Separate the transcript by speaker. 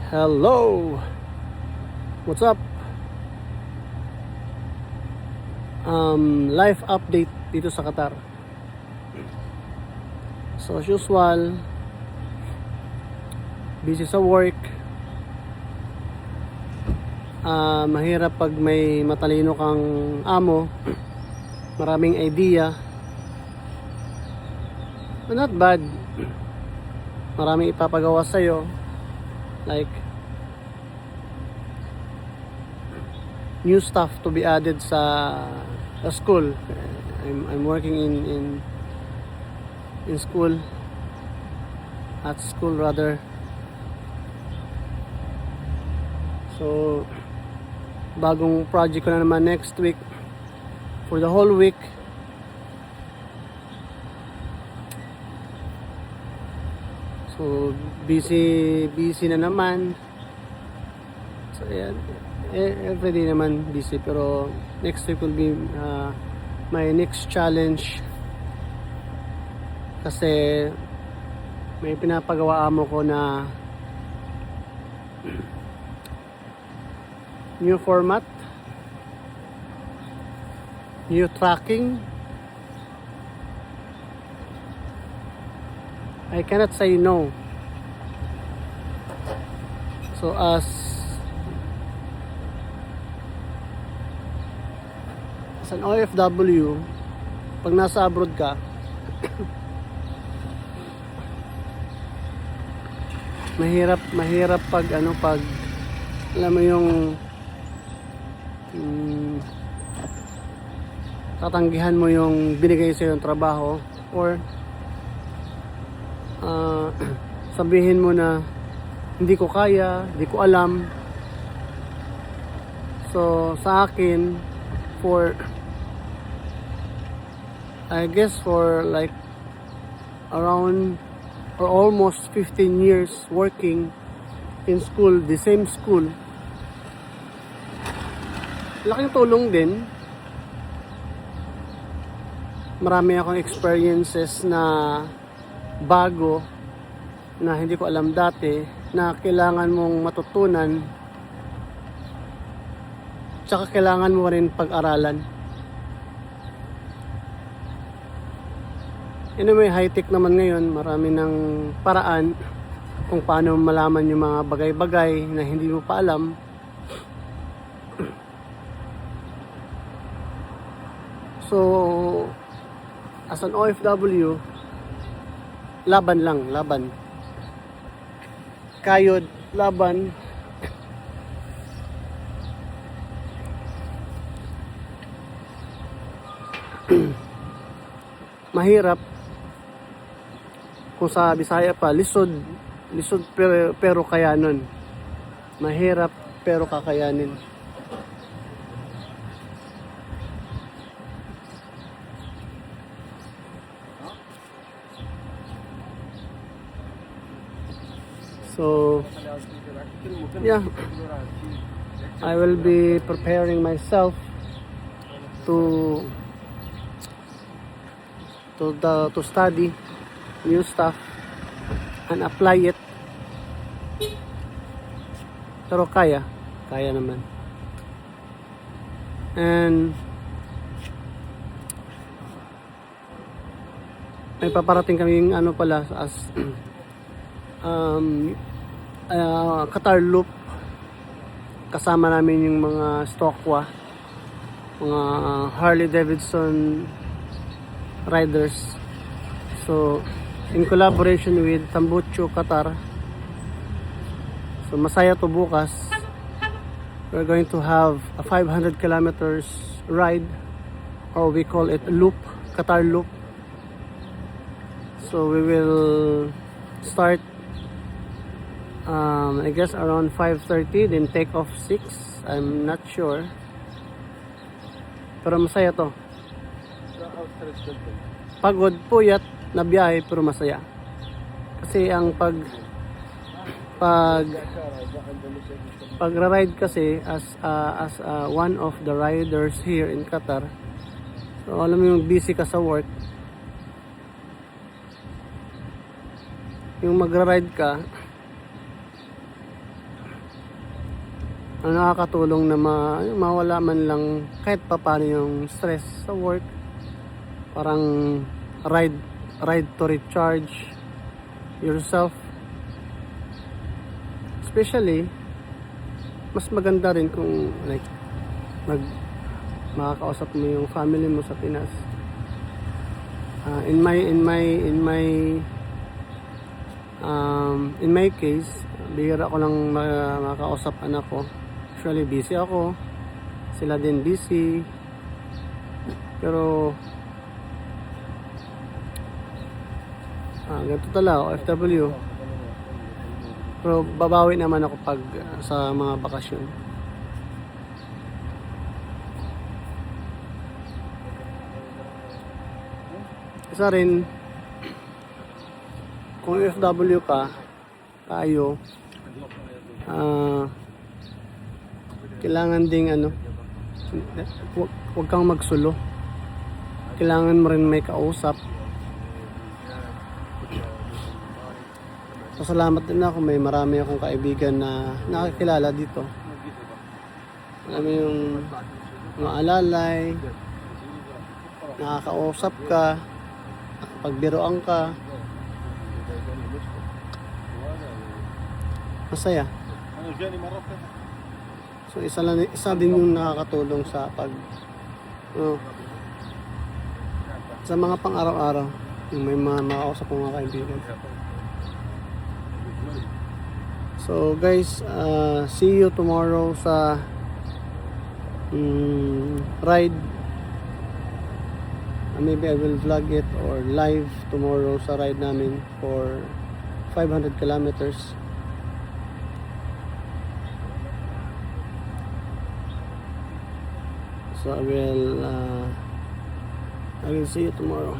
Speaker 1: Hello! What's up? Life update dito sa Qatar. So as usual, busy sa work. Mahirap pag may matalino kang amo, maraming idea. But not bad. Maraming ipapagawa sa'yo. Like new stuff to be added sa school. I'm working in school, at school rather. So bagong project ko na naman next week for the whole week. So busy na naman. So yeah, every day naman busy, pero next week will be my next challenge, kasi may pinapagawa amo ko na new format, new tracking. I cannot say no. So as an OFW, pag nasa abroad ka, mahirap pag alam mo yung tatanggihan mo yung binigay sa yung trabaho, or sabihin mo na hindi ko kaya, hindi ko alam. So sa akin, I guess for like around or almost 15 years working in school, the same school, laking tulong din. Marami akong experiences na bago, na hindi ko alam dati, na kailangan mong matutunan, tsaka kailangan mo rin pag-aralan. Anyway, high-tech naman ngayon, marami ng paraan kung paano malaman yung mga bagay-bagay na hindi mo pa alam. So as an OFW, laban lang, laban. Kayod, laban. Mahirap. Kung sa Bisaya pa, lisod pero kayanon. Mahirap pero kakayanin. So yeah, I will be preparing myself to study new stuff and apply it. Pero kaya naman. And may paparating kaming pala as Qatar Loop. Kasama namin yung mga Stokwa, mga Harley Davidson riders. So in collaboration with Tambucho Qatar. So masaya to bukas. We're going to have a 500 kilometers ride, or we call it loop, Qatar Loop. So we will start I guess around 5:30, then take off 6. I'm not sure. Pero masaya to. Pagod, puyat na biyahe, pero masaya. Kasi ang pagra-ride kasi as one of the riders here in Qatar. So alam mo yung busy ka sa work, yung magra-ride ka, nakakatulong na mawala man lang kahit papaano yung stress sa work. Parang ride to recharge yourself. Especially, mas maganda rin kung like makakausap mo yung family mo sa Pinas. In my case, bihira ko lang makakausap anak ko. Usually busy ako, sila din busy, pero ganito talaga, OFW. Pero babawi naman ako pag sa mga bakasyon. Isa rin, kung OFW ka, kailangan ding huwag kang magsulo. Kailangan mo rin may kausap. Pasalamat din ako, may marami akong kaibigan na nakakilala dito. Alam mo yung maalalay, nakakausap ka, nakapagbiroan ka. Masaya. So isa din yung nakakatulong sa sa mga pang-araw-araw, yung may mga makausap ng mga kaibigan. So guys, see you tomorrow sa ride. Maybe I will vlog it or live tomorrow sa ride namin for 500 kilometers. So I will see you tomorrow.